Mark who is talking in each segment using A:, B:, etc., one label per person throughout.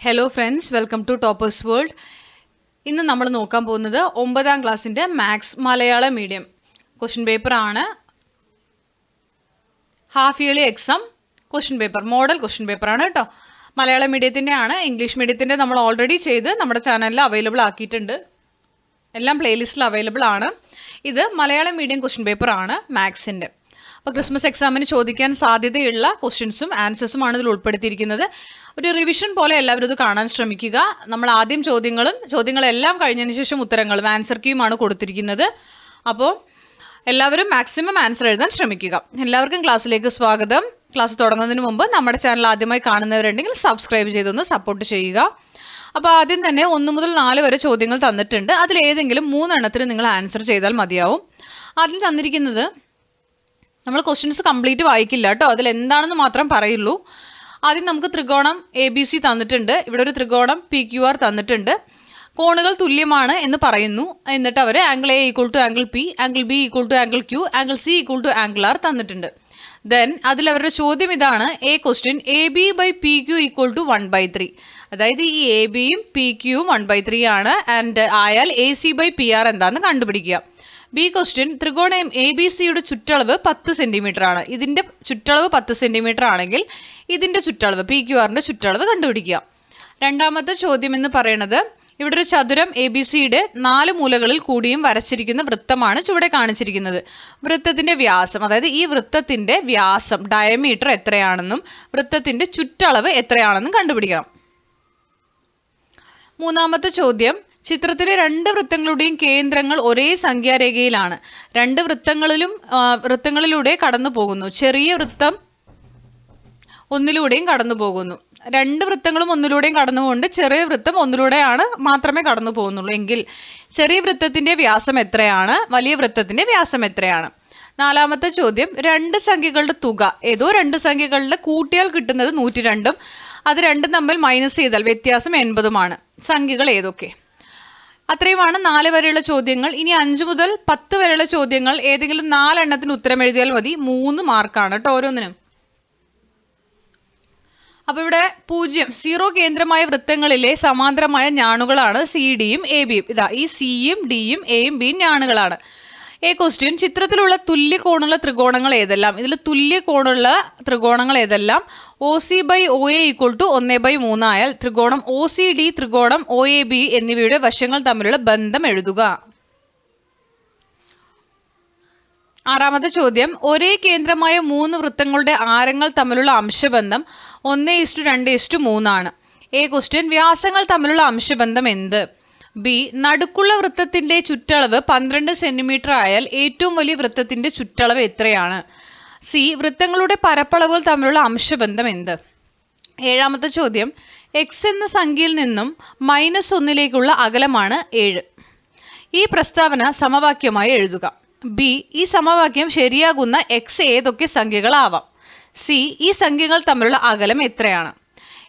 A: Hello friends, welcome to toppers world. ഇന്ന് നമ്മൾ നോക്കാൻ പോകുന്നത് 9ാം ക്ലാസ്സിൻ്റെ maths Malayalam medium question paper ആണ്. Half yearly exam question paper, model question പേപ്പറാണ് കേട്ടോ. മലയാള മീഡിയത്തിൻ്റെ ആണ്. ഇംഗ്ലീഷ് മീഡിയത്തിൻ്റെ നമ്മൾ ഓൾറെഡി ചെയ്ത് നമ്മുടെ ചാനലിൽ അവൈലബിൾ ആക്കിയിട്ടുണ്ട്. എല്ലാം പ്ലേലിസ്റ്റിൽ അവൈലബിൾ ആണ്. ഇത് മലയാളം മീഡിയം ക്വസ്റ്റ്യൻ പേപ്പർ ആണ് മാത്സിൻ്റെ. അപ്പോൾ ക്രിസ്മസ് എക്സാമിന് ചോദിക്കാൻ സാധ്യതയുള്ള ക്വസ്റ്റ്യൻസും ആൻസേഴ്സുമാണ് ഇതിൽ ഉൾപ്പെടുത്തിയിരിക്കുന്നത്. ഒരു റിവിഷൻ പോലെ എല്ലാവരും ഇത് കാണാൻ ശ്രമിക്കുക. നമ്മൾ ആദ്യം ചോദ്യങ്ങളെല്ലാം കഴിഞ്ഞതിന് ശേഷം ഉത്തരങ്ങളും ആൻസർ കീയുമാണ് കൊടുത്തിരിക്കുന്നത്. അപ്പോൾ എല്ലാവരും മാക്സിമം ആൻസർ എഴുതാൻ ശ്രമിക്കുക. എല്ലാവർക്കും ക്ലാസ്സിലേക്ക് സ്വാഗതം. ക്ലാസ് തുടങ്ങുന്നതിന് മുമ്പ് നമ്മുടെ ചാനൽ ആദ്യമായി കാണുന്നവരുണ്ടെങ്കിൽ സബ്സ്ക്രൈബ് ചെയ്തൊന്ന് സപ്പോർട്ട് ചെയ്യുക. അപ്പോൾ ആദ്യം തന്നെ 1 മുതൽ 4 വരെ ചോദ്യങ്ങൾ തന്നിട്ടുണ്ട്. അതിലേതെങ്കിലും 3 എണ്ണത്തിന് നിങ്ങൾ ആൻസർ ചെയ്താൽ മതിയാവും. ആദ്യം തന്നിരിക്കുന്നത്, നമ്മൾ ക്വസ്റ്റ്യൻസ് കംപ്ലീറ്റ് വായിക്കില്ല കേട്ടോ, അതിൽ എന്താണെന്ന് മാത്രം പറയുള്ളൂ. ആദ്യം നമുക്ക് ത്രികോണം ABC തന്നിട്ടുണ്ട്. ഇവിടെ ഒരു ത്രികോണം PQR തന്നിട്ടുണ്ട്. കോണുകൾ തുല്യമാണ് എന്ന് പറയുന്നു. എന്നിട്ട് അവർ angle A equal to angle P, angle B equal to angle Q, angle C equal to angle R തന്നിട്ടുണ്ട്. ദെൻ അതിൽ അവരുടെ ചോദ്യം ഇതാണ്, question AB by PQ equal to 1/3. അതായത് ഈ ABയും PQയും 1/3 ആണ്. ആൻഡ് ആയാൽ AC ബൈ PR എന്താണെന്ന് കണ്ടുപിടിക്കുക. ബി ക്വസ്റ്റ്യൻ, ത്രികോണം ABCയുടെ ചുറ്റളവ് 10 സെൻറ്റിമീറ്റർ ആണ്. ഇതിൻ്റെ ചുറ്റളവ് 10 സെൻറ്റിമീറ്റർ ആണെങ്കിൽ ഇതിൻ്റെ ചുറ്റളവ് PQRൻ്റെ ചുറ്റളവ് കണ്ടുപിടിക്കുക. രണ്ടാമത്തെ ചോദ്യം എന്ന് പറയുന്നത്, ഇവിടെ ഒരു ചതുരം ABCയുടെ 4 മൂലകളിൽ കൂടിയും വരച്ചിരിക്കുന്ന വൃത്തമാണ് ചുവടെ കാണിച്ചിരിക്കുന്നത്. വൃത്തത്തിൻ്റെ വ്യാസം, അതായത് ഈ വൃത്തത്തിൻ്റെ വ്യാസം ഡയമീറ്റർ എത്രയാണെന്നും വൃത്തത്തിൻ്റെ ചുറ്റളവ് എത്രയാണെന്നും കണ്ടുപിടിക്കണം. മൂന്നാമത്തെ ചോദ്യം, ചിത്രത്തിലെ 2 വൃത്തങ്ങളുടെയും കേന്ദ്രങ്ങൾ ഒരേ സംഖ്യാരേഖയിലാണ്. 2 വൃത്തങ്ങളിലൂടെ കടന്നു പോകുന്നു. ചെറിയ വൃത്തം ഒന്നിലൂടെയും കടന്നു പോകുന്നു. 2 വൃത്തങ്ങളും ഒന്നിലൂടെയും കടന്നുകൊണ്ട് ചെറിയ വൃത്തം ഒന്നിലൂടെയാണ് മാത്രമേ കടന്നു പോകുന്നുള്ളൂ എങ്കിൽ ചെറിയ വൃത്തത്തിന്റെ വ്യാസം എത്രയാണ്, വലിയ വൃത്തത്തിന്റെ വ്യാസം എത്രയാണ്? നാലാമത്തെ ചോദ്യം, 2 സംഖ്യകളുടെ തുക, ഏതോ 2 സംഖ്യകളുടെ കൂട്ടിയാൽ കിട്ടുന്നത് 102ഉം അത് രണ്ടും തമ്മിൽ മൈനസ് ചെയ്താൽ വ്യത്യാസം 80ഉമാണ്. സംഖ്യകൾ ഏതൊക്കെ? അത്രയുമാണ് 4 വരെയുള്ള ചോദ്യങ്ങൾ. ഇനി 5 മുതൽ 10 വരെയുള്ള ചോദ്യങ്ങൾ ഏതെങ്കിലും 4 എണ്ണത്തിന് ഉത്തരം എഴുതിയാൽ മതി. 3 മാർക്കാണ് കേട്ടോ ഓരോന്നിനും. അപ്പോൾ ഇവിടെ 0 കേന്ദ്രമായ വൃത്തങ്ങളിലെ സമാന്തരമായ ഞാണുകളാണ് CDയും ABയും. ഇതാ ഈ Cയും Dയും Aയും Bയും ഞാണുകളാണ്. ക്വസ്റ്റ്യൻ, ചിത്രത്തിലുള്ള തുല്യ കോണുള്ള ത്രികോണങ്ങൾ ഏതെല്ലാം? ഇതിൽ തുല്യ കോണുള്ള ത്രികോണങ്ങൾ ഏതെല്ലാം? OC by OA equal to 1/3 ആയാൽ ത്രികോണം OCD, ത്രികോണം OAB എന്നിവയുടെ വശങ്ങൾ തമ്മിലുള്ള ബന്ധം എഴുതുക. ആറാമത്തെ ചോദ്യം, ഒരേ കേന്ദ്രമായ 3 വൃത്തങ്ങളുടെ ആരങ്ങൾ തമ്മിലുള്ള അംശബന്ധം 1:2:3 ആണ്. ക്വസ്റ്റ്യൻ, വ്യാസങ്ങൾ തമ്മിലുള്ള അംശബന്ധം എന്ത്? ബി, നടുക്കുള്ള വൃത്തത്തിന്റെ ചുറ്റളവ് 12 സെന്റിമീറ്റർ ആയാൽ ഏറ്റവും വലിയ വൃത്തത്തിന്റെ ചുറ്റളവ് എത്രയാണ്? സി, വൃത്തങ്ങളുടെ പരപ്പളവുകൾ തമ്മിലുള്ള അംശബന്ധം എന്ത്? ഏഴാമത്തെ ചോദ്യം, x എന്ന സംഖ്യയിൽ നിന്നും -1 അകലമാണ് 7. ഈ പ്രസ്താവന സമവാക്യമായി എഴുതുക. ബി, ഈ സമവാക്യം ശരിയാകുന്ന x ഏതൊക്കെ സംഖ്യകളാവാം? സി, ഈ സംഖ്യകൾ തമ്മിലുള്ള അകലം എത്രയാണ്?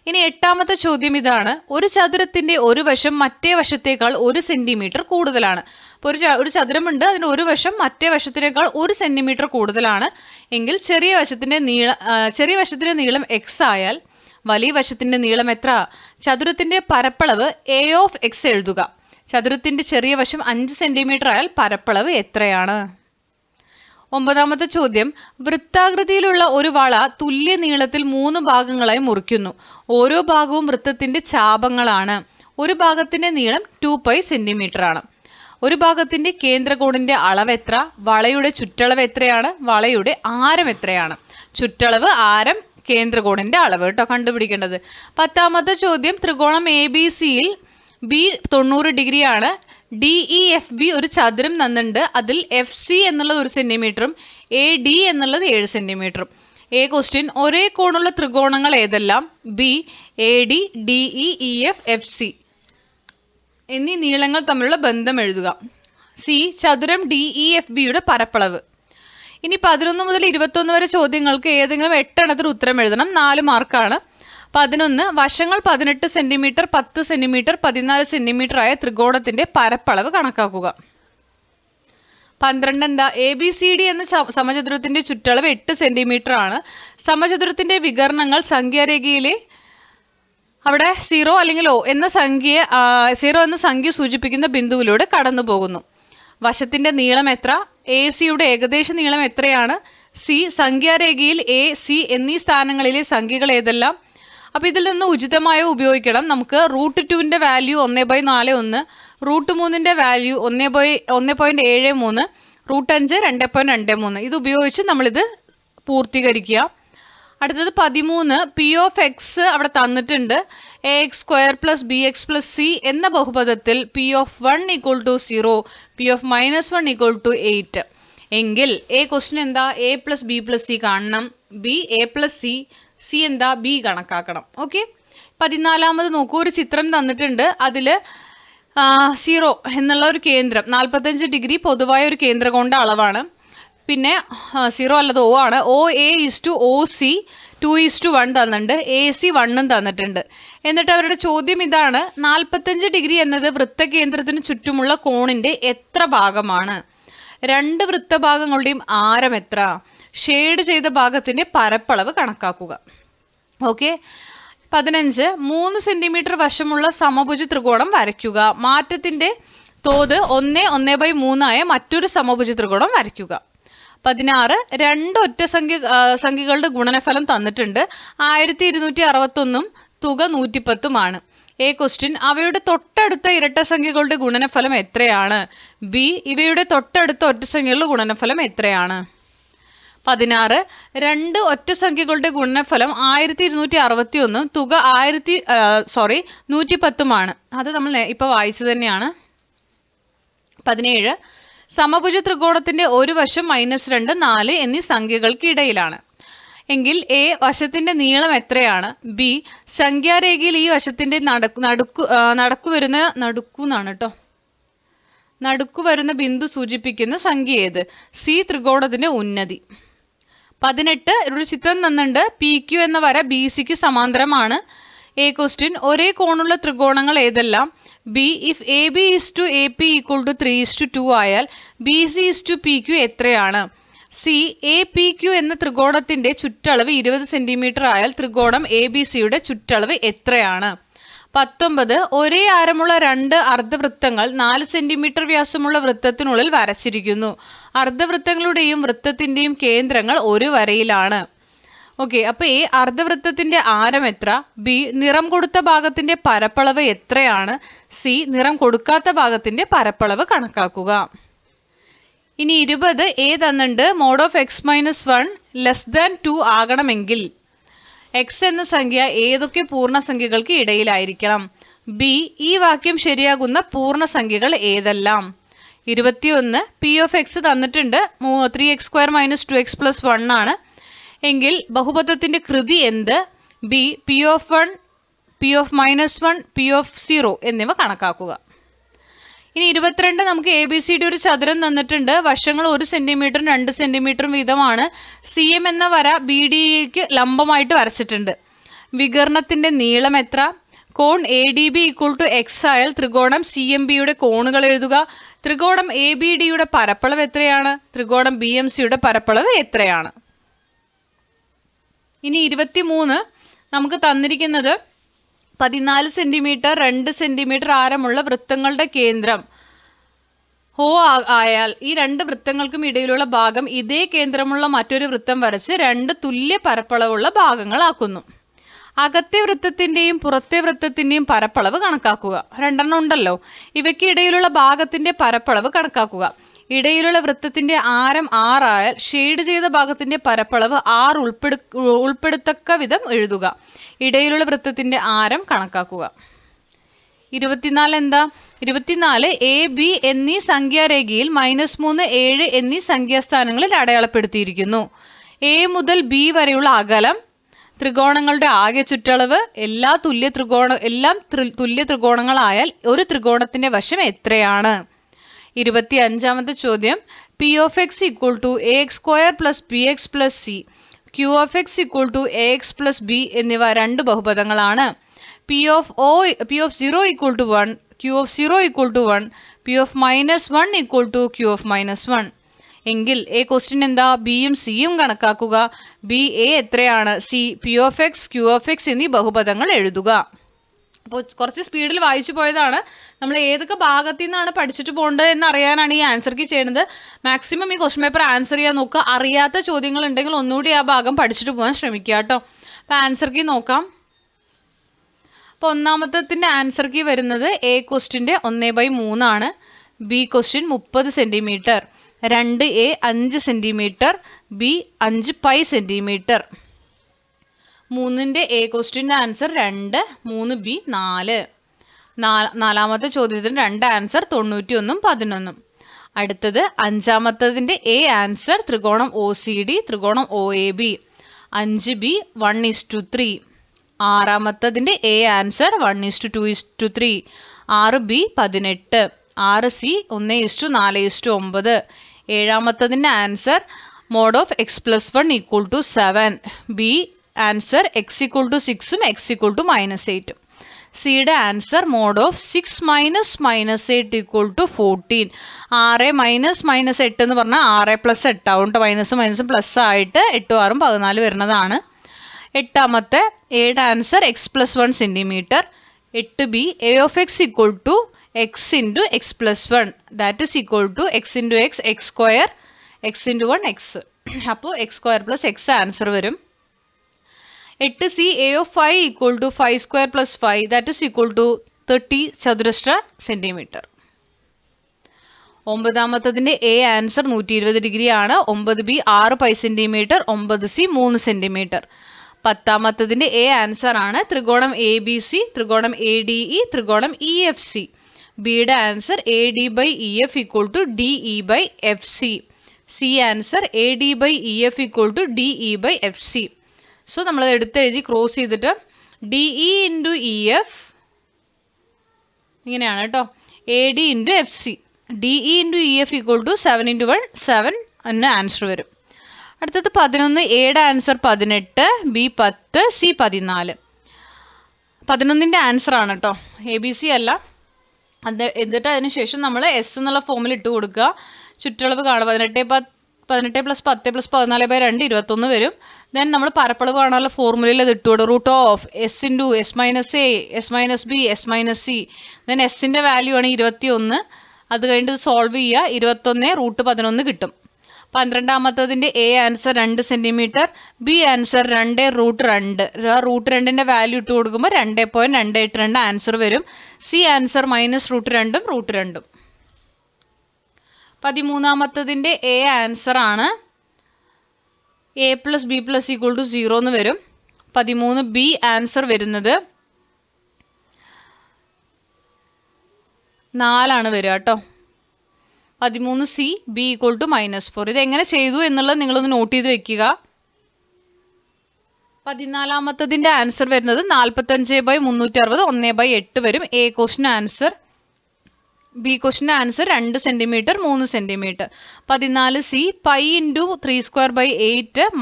A: ഇനി 8ാമത്തെ ചോദ്യം ഇതാണ്, ഒരു ചതുരത്തിന്റെ ഒരു വശം മറ്റേ വശത്തേക്കാൾ 1 സെന്റിമീറ്റർ കൂടുതലാണ്. അപ്പോൾ ഒരു ചതുരമുണ്ട്, അതിന് ഒരു വശം മറ്റേ വശത്തിനേക്കാൾ 1 സെന്റിമീറ്റർ കൂടുതലാണ് എങ്കിൽ ചെറിയ വശത്തിന്റെ നീളം x ആയാൽ വലിയ വശത്തിന്റെ നീളം എത്ര? ചതുരത്തിന്റെ പരപ്പളവ് A ഓഫ് x എഴുതുക. ചതുരത്തിന്റെ ചെറിയ വശം 5 സെന്റിമീറ്റർ ആയാൽ പരപ്പളവ് എത്രയാണ്? 9ാമത്തെ ചോദ്യം, വൃത്താകൃതിയിലുള്ള ഒരു വള തുല്യ നീളത്തിൽ 3 ഭാഗങ്ങളായി മുറിക്കുന്നു. ഓരോ ഭാഗവും വൃത്തത്തിന്റെ ചാപങ്ങളാണ്. ഒരു ഭാഗത്തിന്റെ നീളം 2π സെന്റിമീറ്റർ ആണ്. ഒരു ഭാഗത്തിന്റെ കേന്ദ്രകോണിന്റെ അളവ് എത്ര? വളയുടെ ചുറ്റളവ് എത്രയാണ്? വളയുടെ ആരം എത്രയാണ്? ചുറ്റളവ്, ആരം, കേന്ദ്രകോണിന്റെ അളവ് കേട്ടോ കണ്ടുപിടിക്കേണ്ടത്. 10ാമത്തെ ചോദ്യം, ത്രികോണം ABCയിൽ B 90 ഡിഗ്രി ആണ്. DEFB ഒരു ചതുരം തന്നിട്ടുണ്ട്. അതിൽ FC എന്നുള്ളത് 1 സെന്റിമീറ്ററും AD എന്നുള്ളത് 7 സെന്റിമീറ്ററും. ക്വസ്റ്റ്യൻ, ഒരേ കോണുള്ള ത്രികോണങ്ങൾ ഏതെല്ലാം? B, AD, DE, EF, FC എന്നീ നീളങ്ങൾ തമ്മിലുള്ള ബന്ധം എഴുതുക. സി, ചതുരം DEFBയുടെ പരപ്പളവ്. ഇനി 11 മുതൽ 21 വരെ ചോദ്യങ്ങൾക്ക് ഏതെങ്കിലും 8 എണ്ണത്തിന് ഉത്തരം എഴുതണം. 4 മാർക്കാണ്. 11, വശങ്ങൾ 18 സെന്റിമീറ്റർ, 10 സെന്റിമീറ്റർ, 14 സെന്റിമീറ്റർ ആയ ത്രികോണത്തിന്റെ പരപ്പളവ് കണക്കാക്കുക. 12 എന്താ? ABCD എന്ന സമചതുരത്തിന്റെ ചുറ്റളവ് 8 സെന്റിമീറ്റർ ആണ്. സമചതുരത്തിന്റെ വികർണങ്ങൾ സംഖ്യാരേഖയിലെ അവിടെ 0 അല്ലെങ്കിൽ O എന്ന സംഖ്യ 0 എന്ന സംഖ്യ സൂചിപ്പിക്കുന്ന ബിന്ദുവിലൂടെ കടന്നു പോകുന്നു. വശത്തിന്റെ നീളം എത്ര? AC-യുടെ ഏകദേശ നീളം എത്രയാണ്? C സംഖ്യാരേഖയിൽ A, C എന്നീ സ്ഥാനങ്ങളിലെ സംഖ്യകൾ ഏതെല്ലാം? അപ്പോൾ ഇതിൽ നിന്ന് ഉചിതമായ ഉപയോഗിക്കണം. നമുക്ക് √2ന്റെ വാല്യൂ 1/41, √3ന്റെ വാല്യൂ 1.73, √5 2.23. ഇത് ഉപയോഗിച്ച് നമ്മളിത് പൂർത്തീകരിക്കുക. അടുത്തത് 13. P of x അവിടെ തന്നിട്ടുണ്ട്. ax² + bx + c എന്ന ബഹുപദത്തിൽ P of 1 = 0, P of -1 = 8 എങ്കിൽ ക്വസ്റ്റ്യൻ എന്താ? a + b + c കാണണം, b a + c, c എന്താ? b കണക്കാക്കണം. ഓക്കെ. 14 നോക്കൂ, ഒരു ചിത്രം തന്നിട്ടുണ്ട്. അതിൽ 0 എന്നുള്ള ഒരു കേന്ദ്രം 45 ഡിഗ്രി പൊതുവായ ഒരു കേന്ദ്രകോണിൻ്റെ അളവാണ്. പിന്നെ 0 അല്ലത് O ആണ്. OA/OC 2:1 തന്നിട്ടുണ്ട്. AC 1 തന്നിട്ടുണ്ട്. എന്നിട്ട് അവരുടെ ചോദ്യം ഇതാണ്: 45 ഡിഗ്രി എന്നത് വൃത്തകേന്ദ്രത്തിന് ചുറ്റുമുള്ള കോണിൻ്റെ എത്ര ഭാഗമാണ്? രണ്ട് വൃത്തഭാഗങ്ങളുടെയും ആരം എത്ര? ഷെയ്ഡ് ചെയ്ത ഭാഗത്തിൻ്റെ പരപ്പളവ് കണക്കാക്കുക. ഓക്കെ. 15. 3 സെന്റിമീറ്റർ വശമുള്ള സമഭുജ ത്രികോണം വരയ്ക്കുക. മാറ്റത്തിന്റെ തോത് 1/3 ആയ മറ്റൊരു സമഭുജ ത്രികോണം വരയ്ക്കുക. 16. രണ്ട് ഒറ്റ സംഖ്യകളുടെ ഗുണനഫലം തന്നിട്ടുണ്ട്. 1261 തുക 110 ക്വസ്റ്റ്യൻ: അവയുടെ തൊട്ടടുത്ത ഇരട്ട സംഖ്യകളുടെ ഗുണനഫലം എത്രയാണ്? ബി ഇവയുടെ തൊട്ടടുത്ത ഒറ്റസംഖ്യകളുടെ ഗുണനഫലം എത്രയാണ്? 16. രണ്ട് ഒറ്റ സംഖ്യകളുടെ ഗുണനഫലം 1261 തുക 110 അത് നമ്മൾ ഇപ്പോൾ വായിച്ചു തന്നെയാണ്. 17. സമഭുജ ത്രികോണത്തിന്റെ ഒരു വശം -2, 4 എന്നീ സംഖ്യകൾക്ക് ഇടയിലാണ് എങ്കിൽ A വശത്തിന്റെ നീളം എത്രയാണ്? ബി സംഖ്യാരേഖയിൽ ഈ വശത്തിന്റെ നടുക്കു വരുന്ന ബിന്ദു സൂചിപ്പിക്കുന്ന സംഖ്യ ഏത്? സി ത്രികോണത്തിന്റെ ഉന്നതി. 18. ഒരു ചിത്രം തന്നിട്ടുണ്ട്. PQ എന്ന വര BCക്ക് സമാന്തരമാണ്. ക്വസ്റ്റ്യൻ: ഒരേ കോണുള്ള ത്രികോണങ്ങൾ ഏതെല്ലാം? ബി ഇഫ് AB = AP = 3:2 ആയാൽ BC = PQ എത്രയാണ്? സി APQ എന്ന ത്രികോണത്തിന്റെ ചുറ്റളവ് 20 സെന്റിമീറ്റർ ആയാൽ ത്രികോണം ABCയുടെ ചുറ്റളവ് എത്രയാണ്? 19. ഒരേ ആരമുള്ള രണ്ട് അർദ്ധവൃത്തങ്ങൾ 4 സെന്റിമീറ്റർ വ്യാസമുള്ള വൃത്തത്തിനുള്ളിൽ വരച്ചിരിക്കുന്നു. അർദ്ധവൃത്തങ്ങളുടെയും വൃത്തത്തിന്റെയും കേന്ദ്രങ്ങൾ ഒരു വരയിലാണ്. ഓക്കെ. അപ്പോൾ A അർദ്ധവൃത്തത്തിന്റെ ആരം എത്ര? ബി നിറം കൊടുത്ത ഭാഗത്തിന്റെ പരപ്പളവ് എത്രയാണ്? സി നിറം കൊടുക്കാത്ത ഭാഗത്തിന്റെ പരപ്പളവ് കണക്കാക്കുക. ഇനി 20. A തന്നിട്ടുണ്ട്. mod of x - 1 < 2 ആകണമെങ്കിൽ x എന്ന സംഖ്യ ഏതൊക്കെ പൂർണ്ണസംഖ്യകൾക്ക് ഇടയിലായിരിക്കണം? ബി ഈ വാക്യം ശരിയാകുന്ന പൂർണ്ണസംഖ്യകൾ ഏതെല്ലാം? 21. P of x തന്നിട്ടുണ്ട്. 3x² - 2x + 1 എങ്കിൽ ബഹുപദത്തിന്റെ കൃതി എന്ത്? B P of 1, P of -1, P of 0 എന്നിവ കണക്കാക്കുക. ഇനി 22. നമുക്ക് ABCD ഒരു ചതുരം തന്നിട്ടുണ്ട്. വശങ്ങൾ 1 സെന്റിമീറ്ററും 2 സെന്റിമീറ്ററും വീതമാണ്. CM എന്ന വര BDക്ക് ലംബമായിട്ട് വരച്ചിട്ടുണ്ട്. വികരണത്തിന്റെ നീളം എത്ര? കോൺ ADB = x ആയാൽ ത്രികോണം CMBയുടെ കോണുകൾ എഴുതുക. ത്രികോണം ABDയുടെ പരപ്പളവ് എത്രയാണ്? ത്രികോണം BMCയുടെ പരപ്പളവ് എത്രയാണ്? ഇനി 23. നമുക്ക് തന്നിരിക്കുന്നത് 14 സെന്റിമീറ്റർ 2 സെന്റിമീറ്റർ ആരമുള്ള വൃത്തങ്ങളുടെ കേന്ദ്രം O ആയാൽ ഈ രണ്ട് വൃത്തങ്ങൾക്കും ഇടയിലുള്ള ഭാഗം ഇതേ കേന്ദ്രമുള്ള മറ്റൊരു വൃത്തം വരച്ച് രണ്ട് തുല്യ പരപ്പളവുള്ള ഭാഗങ്ങളാക്കുന്നു. അകത്തെ വൃത്തത്തിന്റെയും പുറത്തെ വൃത്തത്തിന്റെയും പരപ്പളവ് കണക്കാക്കുക. രണ്ടെണ്ണം ഉണ്ടല്ലോ. ഇവയ്ക്ക് ഇടയിലുള്ള ഭാഗത്തിന്റെ പരപ്പളവ് കണക്കാക്കുക. ഇടയിലുള്ള വൃത്തത്തിന്റെ ആരം 6 ആയാൽ ഷെയ്ഡ് ചെയ്ത ഭാഗത്തിന്റെ പരപ്പളവ് 6 ഉൾപ്പെടുത്തക്ക വിധം എഴുതുക. ഇടയിലുള്ള വൃത്തത്തിന്റെ ആരം കണക്കാക്കുക. 24 എന്താ? 24. AB എന്നീ സംഖ്യാരേഖയിൽ -3, 7 എന്നീ സംഖ്യാസ്ഥാനങ്ങളിൽ അടയാളപ്പെടുത്തിയിരിക്കുന്നു. A മുതൽ B വരെയുള്ള അകലം, ത്രികോണങ്ങളുടെ ആകെ ചുറ്റളവ്, എല്ലാം തുല്യ ത്രികോണങ്ങളായാൽ ഒരു ത്രികോണത്തിന്റെ വശം എത്രയാണ്? 25. ചോദ്യം: P of x = ax² + bx + c, Q of x = ax + b എന്നിവ രണ്ട് ബഹുപദങ്ങളാണ്. P of 0 = 1, Q of 0 = 1, P of -1 = Q of -1 എങ്കിൽ ക്വസ്റ്റ്യൻ എന്താ? ബിയും സിയും കണക്കാക്കുക. ബി എ എത്രയാണ്? C P of x, Q of x എന്നീ ബഹുപദങ്ങൾ എഴുതുക. അപ്പോൾ കുറച്ച് സ്പീഡിൽ വായിച്ചു പോയതാണ്. നമ്മൾ ഏതൊക്കെ ഭാഗത്തു നിന്നാണ് പഠിച്ചിട്ട് പോകേണ്ടത് എന്ന് അറിയാനാണ് ഈ ആൻസർ കീ ചെയ്യുന്നത്. മാക്സിമം ഈ ക്വസ്റ്റ്യൻ പേപ്പർ ആൻസർ ചെയ്യാൻ നോക്കുക. അറിയാത്ത ചോദ്യങ്ങൾ ഉണ്ടെങ്കിൽ ഒന്നുകൂടി ആ ഭാഗം പഠിച്ചിട്ട് പോകാൻ ശ്രമിക്കുക കേട്ടോ. അപ്പോൾ ആൻസർ കീ നോക്കാം. അപ്പോൾ ഒന്നാമത്തതിൻ്റെ ആൻസർ കീ വരുന്നത് എ ക്വസ്റ്റ്യൻ്റെ 1/3 ആണ്. B question 30 centimetre, 2A 5 centimetre, B 5 pi centimetre. 3ൻ്റെ എ ക്വസ്റ്റ്യൻ്റെ ആൻസർ 2, 3B 4. നാലാമത്തെ ചോദ്യത്തിന് 2 ആൻസർ 91ഉം 11ഉം. അടുത്തത് അഞ്ചാമത്തതിൻ്റെ എ ആൻസർ ത്രികോണം OCD, ത്രികോണം OAB, 5B 1:3. ആറാമത്തതിൻ്റെ എ ആൻസർ 1:2:3, 6B 18, 6C 1:4:9. ഏഴാമത്തതിൻ്റെ answer mod of x+1 = 7, B answer x = 6ഉം x = -8. സിയുടെ ആൻസർ മോഡ് ഓഫ് 6 - -8 = 14. 6 - -8 എന്ന് പറഞ്ഞാൽ 6 + 8 ആവും കേട്ടോ. മൈനസും പ്ലസ് ആയിട്ട് 8, 6, 14 വരുന്നതാണ്. എട്ടാമത്തെ എയുടെ answer x+1 centimetre. 8B a of x = x × x+1, that is equal to x × x, x², x × 1 x. അപ്പോൾ x² + x ആൻസർ വരും. 8C a of 5 = 5² + 5, that is equal to 30 ചതുരശ്ര സെൻറ്റിമീറ്റർ. ഒമ്പതാമത്തതിൻ്റെ എ ആൻസർ 120 ഡിഗ്രി ആണ്. 9B 6 പൈ centimetre, 9C 3 centimetre. പത്താമത്തതിൻ്റെ A answer ആണ് ത്രികോണം ABC, ത്രികോണം ADE, ത്രികോണം EFC. ബിയുടെ answer AD/EF = DE/FC. C answer AD/EF = DE/FC. So നമ്മൾ എടുത്തെഴുതി ക്രോസ് ചെയ്തിട്ട് DE × EF ഇങ്ങനെയാണ് കേട്ടോ. AD × FC. DE × EF = 7 × 1 7 എന്ന ആൻസർ വരും. അടുത്തത് 11. എയുടെ ആൻസർ 18, ബി 10, സി 14. 11ൻ്റെ ആൻസർ ആണ് കേട്ടോ, ABC അല്ല. എന്നിട്ട് അതിന് ശേഷം നമ്മൾ എസ് എന്നുള്ള ഫോമിൽ ഇട്ട് കൊടുക്കുക. ചുറ്റളവ് കാണുക. 18 + 10 + 14/2 21 വരും. ദെൻ നമ്മൾ പരപ്പളവ് കാണാനുള്ള ഫോർമുലയിൽ അത് ഇട്ട് കൊടുക്കും. √S × S - A, S - B, S - C. Then എസിൻ്റെ വാല്യൂ ആണ് 21. അത് കഴിഞ്ഞിട്ട് സോൾവ് ചെയ്യുക. 21 √11 കിട്ടും. 12ാമത്തതിൻ്റെ A answer 2 centimetre, B answer 2 √2. √2ൻ്റെ വാല്യൂ ഇട്ട് കൊടുക്കുമ്പോൾ 2.282 ആൻസർ വരും. സി ആൻസർ -√2ഉം √2ഉം. 13ാമത്തതിൻ്റെ എ ആൻസർ ആണ് A + B + = 0 എന്ന് വരും. 13B ആൻസർ വരുന്നത് 4 ആണ് വരിക കേട്ടോ. 13C B = -4. ഇതെങ്ങനെ ചെയ്തു എന്നുള്ളത് നിങ്ങളൊന്ന് നോട്ട് ചെയ്ത് വെക്കുക. 14ാമത്തതിൻ്റെ ആൻസർ വരുന്നത് 45/360, 1/8 വരും. A question answer. B question answer 2 centimetre, 3 centimetre. 14C π × 3² / 8 -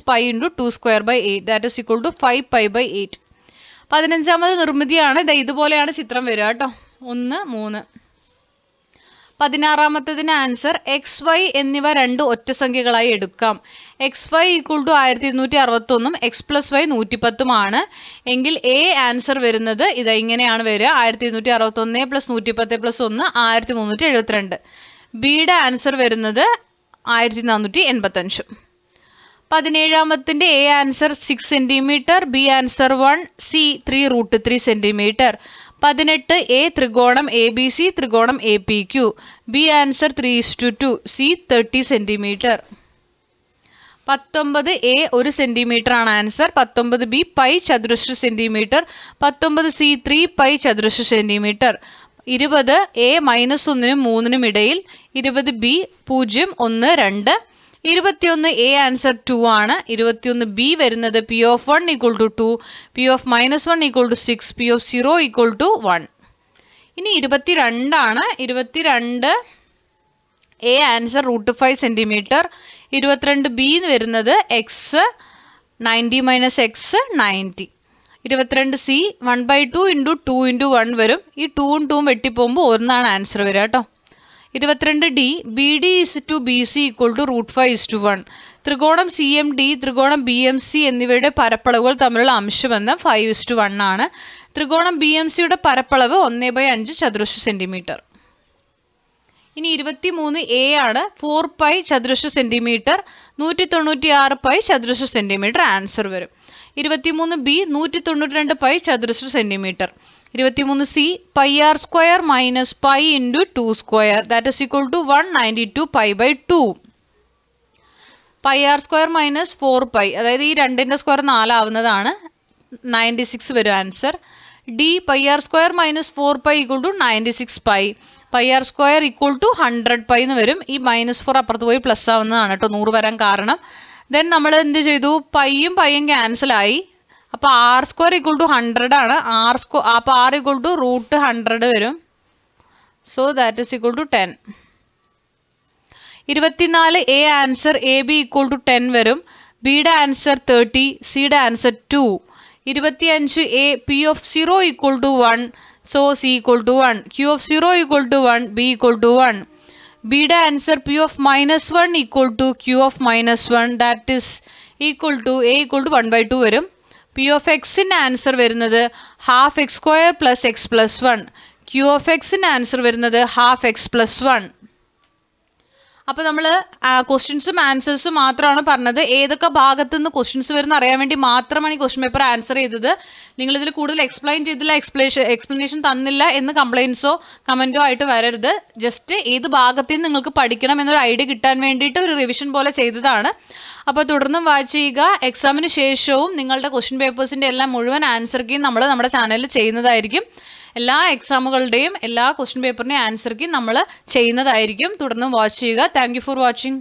A: π × 2² / 8, that is equal to 5π/8. 15ാമത് നിർമ്മിതിയാണ്. ഇതുപോലെയാണ് ചിത്രം വരിക കേട്ടോ. 1, 3. 16ാമത്തതിന് ആൻസർ XY എന്നിവ 2 ഒറ്റ സംഖ്യകളായി എടുക്കാം. XY = 1261ഉം x+y 110ഉം ആണ്. എങ്കിൽ എ ആൻസർ വരുന്നത് ഇങ്ങനെയാണ് വരിക. 1261 + 110 + 1 1372. ബിയുടെ ആൻസർ വരുന്നത് 1485. 17ാമത്തിൻ്റെ A answer 6 centimetre, B answer 1, C 3 √3 centimetre. 18 A ത്രികോണം ABC, ത്രികോണം APQ, B answer 3:2, C 30 centimetre. 19 A 1 centimetre ആണ് ആൻസർ. 19B π ചതുരശ്ര സെൻറ്റിമീറ്റർ, 19C 3 π ചതുരശ്ര സെൻറ്റിമീറ്റർ. 20 എ -1നും 3നും ഇടയിൽ, 20B 0, 1, 2. 21 എ ആൻസർ 2 ആണ്. 21 ബി വരുന്നത് P of 1 = 2, P of -1 = 6, P of 0 = 1. ഇനി 22 ആണ്. 22 എ ആൻസർ √5 സെൻറ്റിമീറ്റർ. 22 ബി വരുന്നത് x 90 - x 90. 22 സി 1/2 × 2 × 1 വരും. ഈ 2ഉം 2ഉം വെട്ടിപ്പോകുമ്പോൾ 1 ആൻസർ വരിക കേട്ടോ. 22D BD is to BC equal to √5:1. ത്രികോണം CMD, ത്രികോണം BMC എന്നിവയുടെ പരപ്പളവുകൾ തമ്മിലുള്ള അംശബന്ധം 5:1 ആണ്. ത്രികോണം BMCയുടെ പരപ്പളവ് 1/5 ചതുരശ്ര സെന്റിമീറ്റർ. ഇനി 23A ആണ്. 4π ചതുരശ്ര സെന്റിമീറ്റർ, 196π ചതുരശ്ര സെന്റിമീറ്റർ ആൻസർ വരും. 23B 192π ചതുരശ്ര centimetre. 23C πr² minus π into 2² that is equal to 192π/2. πr² minus 4π, അതായത് ഈ 2ൻ്റെ സ്ക്വയർ 4 ആവുന്നതാണ്, 96 വരും answer. D πr² minus 4π equal to 96π. πr² equal to 100π എന്ന് വരും. ഈ -4 അപ്പുറത്ത് പോയി പ്ലസ് ആവുന്നതാണ് കേട്ടോ 100 വരാൻ കാരണം. ദെൻ നമ്മൾ എന്ത് ചെയ്തു, പൈയും ക്യാൻസലായി. അപ്പോൾ r² ഈക്വൽ ടു 100 ആണ്. അപ്പോൾ r ഈക്വൽ ടു √100 വരും. So that is equal to 10. 24A answer AB equal to 10 വരും. ബിയുടെ ആൻസർ 30, സിയുടെ answer 2. 25A P(0) equal to 1, so C equal to 1. Q(0) equal to 1, B equal to 1. ബിയുടെ answer P(-1) equal to Q(-1) that is equal to A equal to 1/2 വരും. P(x)ൻ്റെ answer വരുന്നത് ½ x² + x + 1. Q(x)ൻ്റെ answer വരുന്നത് ½ x + 1. അപ്പോൾ നമ്മൾ ക്വസ്റ്റ്യൻസും ആൻസേഴ്സും മാത്രമാണ് പറഞ്ഞത്. ഏതൊക്കെ ഭാഗത്തു നിന്ന് ക്വസ്റ്റ്യൻസ് വരുന്ന അറിയാൻ വേണ്ടി മാത്രമാണ് ഈ ക്വസ്റ്റ്യൻ പേപ്പർ ആൻസർ ചെയ്തത്. നിങ്ങളിതിൽ കൂടുതൽ എക്സ്പ്ലെയിൻ ചെയ്തില്ല, എക്സ്പ്ലനേഷൻ തന്നില്ല എന്ന് കംപ്ലയിൻസോ കമൻറ്റോ ആയിട്ട് വരരുത്. ജസ്റ്റ് ഏത് ഭാഗത്തു നിന്ന് നിങ്ങൾക്ക് പഠിക്കണം എന്നൊരു ഐഡിയ കിട്ടാൻ വേണ്ടിയിട്ട് ഒരു റിവിഷൻ പോലെ ചെയ്തതാണ്. അപ്പോൾ തുടർന്നും വാച്ച് ചെയ്യുക. എക്സാമിന് ശേഷവും നിങ്ങളുടെ ക്വസ്റ്റ്യൻ പേപ്പേഴ്സിൻ്റെ എല്ലാം മുഴുവൻ ആൻസർ കീ നമ്മൾ നമ്മുടെ ചാനലിൽ ചെയ്യുന്നതായിരിക്കും. എല്ലാ എക്സാമുകളുടെയും എല്ലാ ക്വസ്റ്റ്യൻ പേപ്പറിൻ്റെയും ആൻസർ കീ നമ്മൾ ചെയ്യുന്നതായിരിക്കും. തുടർന്നും വാച്ച് ചെയ്യുക. Thank you for watching.